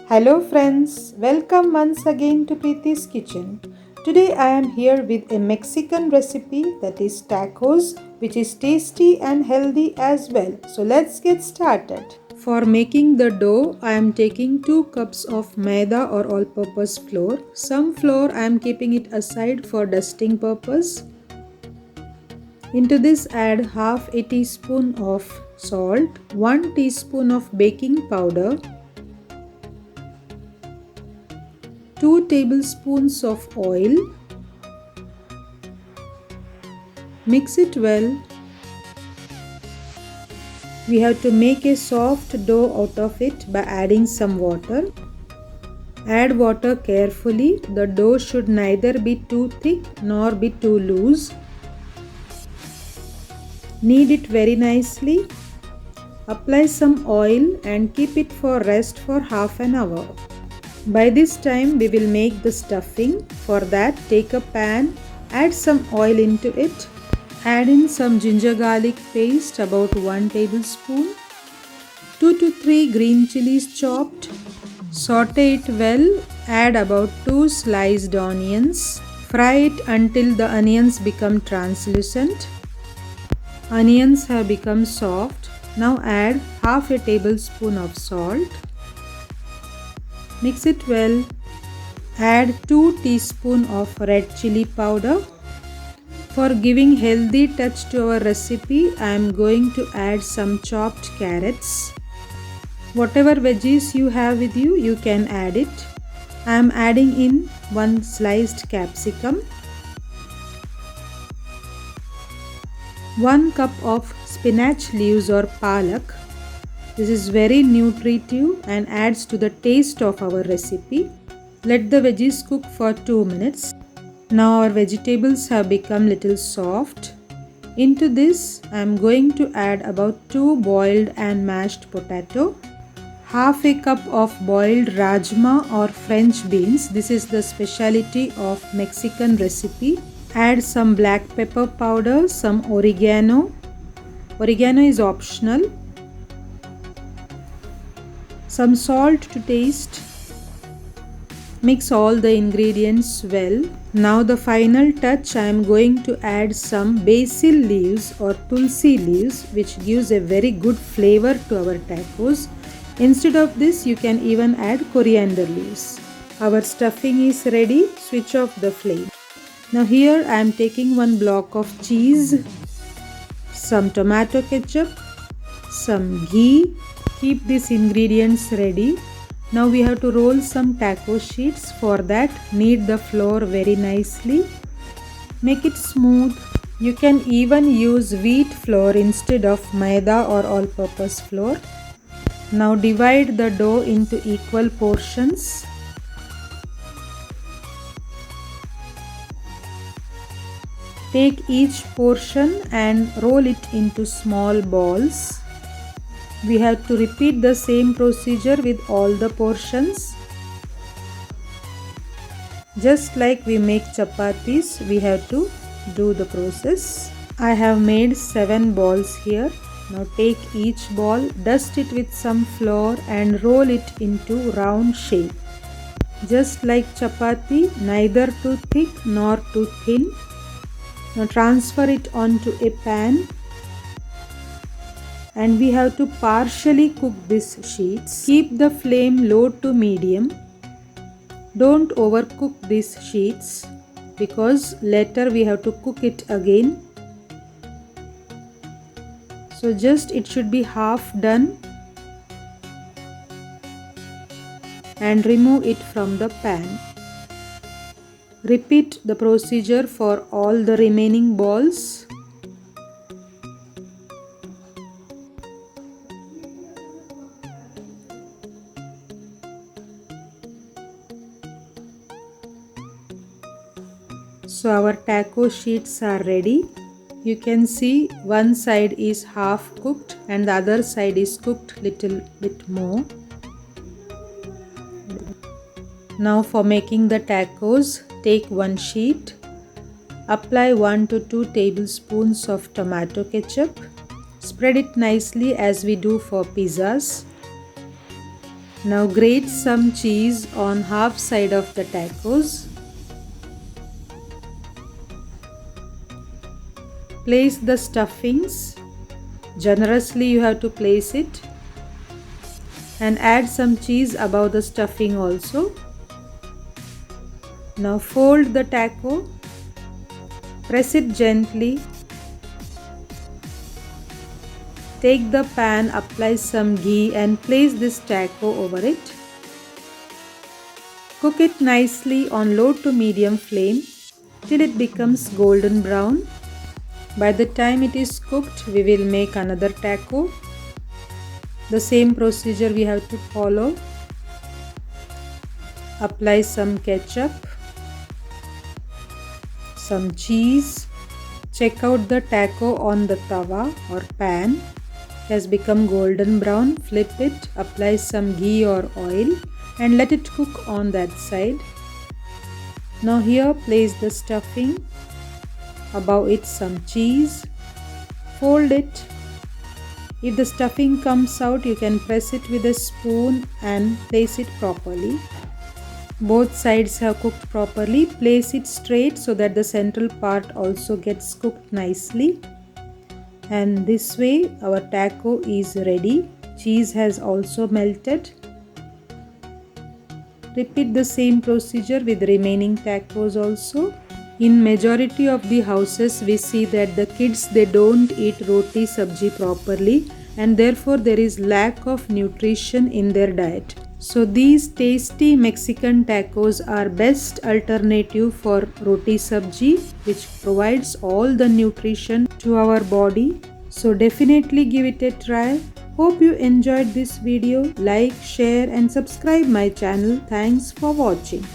Hello friends, welcome once again to Preeti's Kitchen. Today I am here with a Mexican recipe that is tacos, which is tasty and healthy as well. So let's get started. For making the dough, I am taking 2 cups of maida or all-purpose flour. Some flour I am keeping it aside for dusting purpose. Into this add half a teaspoon of salt, 1 teaspoon of baking powder, 2 tablespoons of oil. Mix it well. We have to make a soft dough out of it by adding some water. Add water carefully. The dough should neither be too thick nor be too loose. Knead it very nicely. Apply some oil and keep it for rest for half an hour. By this time we will make the stuffing. For that, take a pan, add some oil into it, add in some ginger garlic paste about 1 tablespoon, 2 to 3 green chilies chopped, saute it well, add about 2 sliced onions, fry it until the onions become translucent. Onions have become soft. Now add half a tablespoon of salt. Mix it well. Add 2 teaspoons of red chili powder. For giving healthy touch to our recipe, I am going to add some chopped carrots. Whatever veggies you have with you, you can add it. I am adding in 1 sliced capsicum, 1 cup of spinach leaves or palak. This is very nutritive and adds to the taste of our recipe. Let the veggies cook for 2 minutes. Now our vegetables have become little soft. Into this I am going to add about 2 boiled and mashed potato, half a cup of boiled rajma or French beans. This is the specialty of Mexican recipe. Add some black pepper powder, some oregano. Oregano is optional. Some salt to taste. Mix all the ingredients well. Now the final touch, I am going to add some basil leaves or tulsi leaves, which gives a very good flavor to our tacos. Instead of this, you can even add coriander leaves. Our stuffing is ready. Switch off the flame. Now here I am taking 1 block of cheese, some tomato ketchup, some ghee. Keep these ingredients ready. Now we have to roll some taco sheets. For that, knead the flour very nicely. Make it smooth. You can even use wheat flour instead of maida or all-purpose flour. Now divide the dough into equal portions. Take each portion and roll it into small balls. We have to repeat the same procedure with all the portions. Just like we make chapatis, we have to do the process. I have made 7 balls here. Now take each ball, dust it with some flour and roll it into round shape. Just like chapati, neither too thick nor too thin. Now transfer it onto a pan. And we have to partially cook these sheets. Keep the flame low to medium. Don't overcook these sheets because later we have to cook it again. So just it should be half done. And remove it from the pan. Repeat the procedure for all the remaining balls. So our taco sheets are ready. You can see one side is half cooked and the other side is cooked little bit more. Now for making the tacos, take 1 sheet. Apply 1 to 2 tablespoons of tomato ketchup. Spread it nicely as we do for pizzas. Now grate some cheese on half side of the tacos. Place the stuffings. Generously you have to place it. And add some cheese above the stuffing also. Now fold the taco. Press it gently. Take the pan, apply some ghee and place this taco over it. Cook it nicely on low to medium flame till it becomes golden brown. By the time it is cooked, we will make another taco. The same procedure we have to follow. Apply some ketchup, some cheese. Check out the taco on the tawa or pan. It has become golden brown. Flip it, apply some ghee or oil and let it cook on that side. Now here place the stuffing. Above it some cheese. Fold it. If the stuffing comes out, you can press it with a spoon and place it properly. Both sides have cooked properly. Place it straight so that the central part also gets cooked nicely. And this way our taco is ready. Cheese has also melted. Repeat the same procedure with remaining tacos also. In majority of the houses we see that the kids, they don't eat roti sabji properly and therefore there is lack of nutrition in their diet. So these tasty Mexican tacos are best alternative for roti sabji, which provides all the nutrition to our body. So definitely give it a try. Hope you enjoyed this video. Like, share and subscribe my channel. Thanks for watching.